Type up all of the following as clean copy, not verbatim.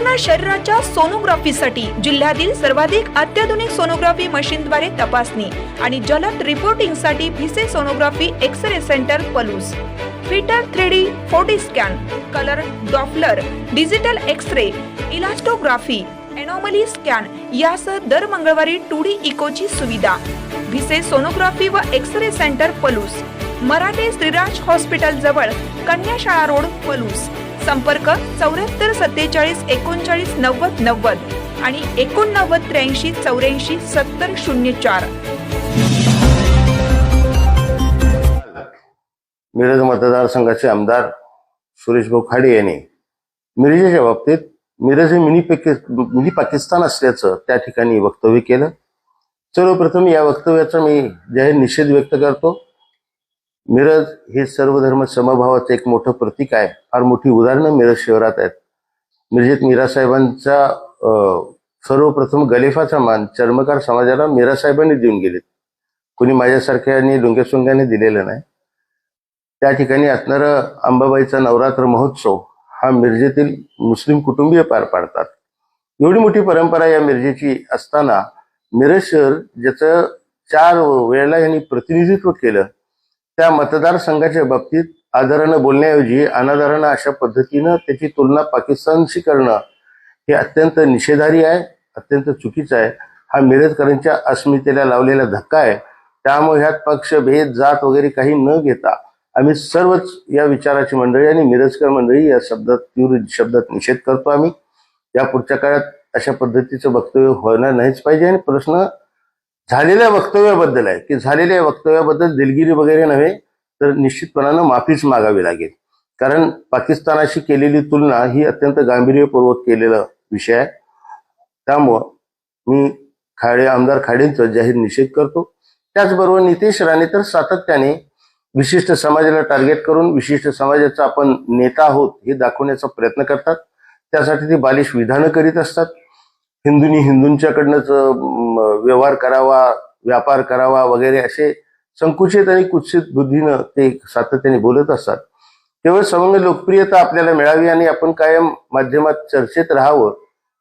संपूर्ण शरीराच्या सोनोग्राफीसाठी जिल्ह्यातील सर्वाधिक अत्याधुनिक सोनोग्राफी मशीनद्वारे तपासणी आणि जलद रिपोर्टिंगसाठी Bhise sonography X-ray centre Palus, फिटर 3D 4D scan, colour Doppler, digital X-ray, elastography, anomaly scan यासह दर मंगळवारी 2D इकोची सुविधा. भिसे सोनोग्राफी व X-ray centre Palus, Marathe Shriraj hospital जवळ, कन्याशाळा रोड पलूस. संपर्क 74 47 39 90 90 आणि 89 83 84 70 04. मिरज मतदारसंघाचे आमदार सुरेशभाऊ खाडे यांनी मिरजेच्या बाबतीत मिरज हे मिनी पाकिस्तान असल्याचं त्या ठिकाणी वक्तव्य केलं. सर्वप्रथम या वक्तव्याचा मी जाहीर निषेध व्यक्त करतो. मिरज हे सर्व धर्म समभावाचं एक मोठं प्रतीक आहे. फार मोठी उदाहरणं मिरज शहरात आहेत. मिरजेत मीरासाहेबांचा सर्वप्रथम गलेफाचा मान चर्मकार समाजाला मीरासाहेबांनी देऊन गेलेत. कोणी माझ्यासारख्यानी डोंग्यासोंग्याने दिलेलं नाही. त्या ठिकाणी असणारा अंबाबाईचा नवरात्र महोत्सव हा मिरजेतील मुस्लिम कुटुंबीय पार पाडतात. एवढी मोठी परंपरा या मिरजेची असताना मिरज शहर ज्याचं 4 वेळेला यांनी प्रतिनिधित्व केलं, त्या मतदारसंघाच्या बाबतीत आदरानं बोलण्याऐवजी अनादरानं अशा पद्धतीनं त्याची तुलना पाकिस्तानशी करणं हे अत्यंत निषेधार्ह आहे, अत्यंत चुकीचं आहे. हा मिरजकरांच्या अस्मितेला लावलेला धक्का आहे. त्यामुळे ह्यात पक्ष भेद जात वगैरे काही न घेता आम्ही सर्वच या विचाराची मंडळी आणि मिरजकर मंडळी या तीव्र शब्दात निषेध करतो. आम्ही या पुढच्या काळात अशा पद्धतीचं वक्तव्य होणार नाहीच पाहिजे. आणि प्रश्न झालेल्या वक्तव्याबद्दल आहे की झालेल्या वक्तव्याबद्दल दिलगिरी वगैरे नव्हे, तर निश्चितपणानं माफीच मागावी लागेल. कारण पाकिस्तानाशी केलेली तुलना ही अत्यंत गांभीर्यपूर्वक केलेला विषय आहे. त्यामुळं मी आमदार खाडेंचा जाहीर निषेध करतो. त्याचबरोबर नितेश राणे तर सातत्याने विशिष्ट समाजाला टार्गेट करून विशिष्ट समाजाचा आपण नेता आहोत हे दाखवण्याचा प्रयत्न करतात. त्यासाठी ते बालिश विधानं करीत असतात. हिंदूंनी हिंदूंच्याकडनंच व्यवहार करावा, व्यापार करावा वगैरे असे संकुचित आणि कुत्सित बुद्धीनं ते सातत्याने बोलत असतात. केवळ समंग लोकप्रियता आपल्याला मिळावी आणि आपण कायम माध्यमात चर्चेत राहावं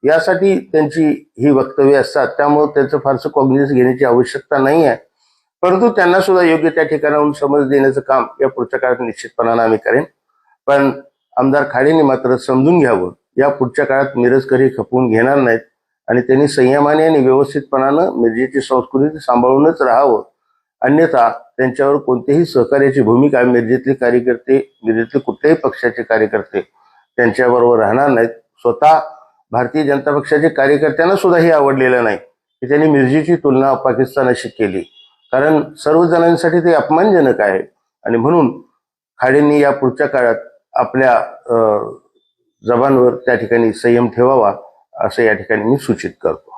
यासाठी त्यांची ही वक्तव्य असतात. त्यामुळे त्यांचं फारसं कॉग्निझन्स घेण्याची आवश्यकता नाही आहे. परंतु त्यांना सुद्धा योग्य त्या ठिकाणाहून समज देण्याचं काम या पुढच्या काळात निश्चितपणानं आम्ही करेन. पण आमदार खाडेंनी मात्र समजून घ्यावं, या पुढच्या काळात मिरजकर हे खपवून घेणार नाहीत आणि त्यांनी संयमाने आणि व्यवस्थितपणानं मिरजेची संस्कृती सांभाळूनच राहावं. अन्यथा त्यांच्यावर कोणत्याही सहकार्याची भूमिका मिरजेतले कार्यकर्ते, मिरजेतले कुठल्याही पक्षाचे कार्यकर्ते त्यांच्याबरोबर राहणार नाहीत. स्वतः भारतीय जनता पक्षाचे कार्यकर्त्यांना सुद्धा हे आवडलेलं नाही की त्यांनी मिरजेची तुलना पाकिस्तानाशी केली. कारण सर्व जणांसाठी ते अपमानजनक आहे. आणि म्हणून खाडेंनी या पुढच्या काळात आपल्या जबानवर त्या ठिकाणी संयम ठेवावा असं या ठिकाणी मी सूचित करतो.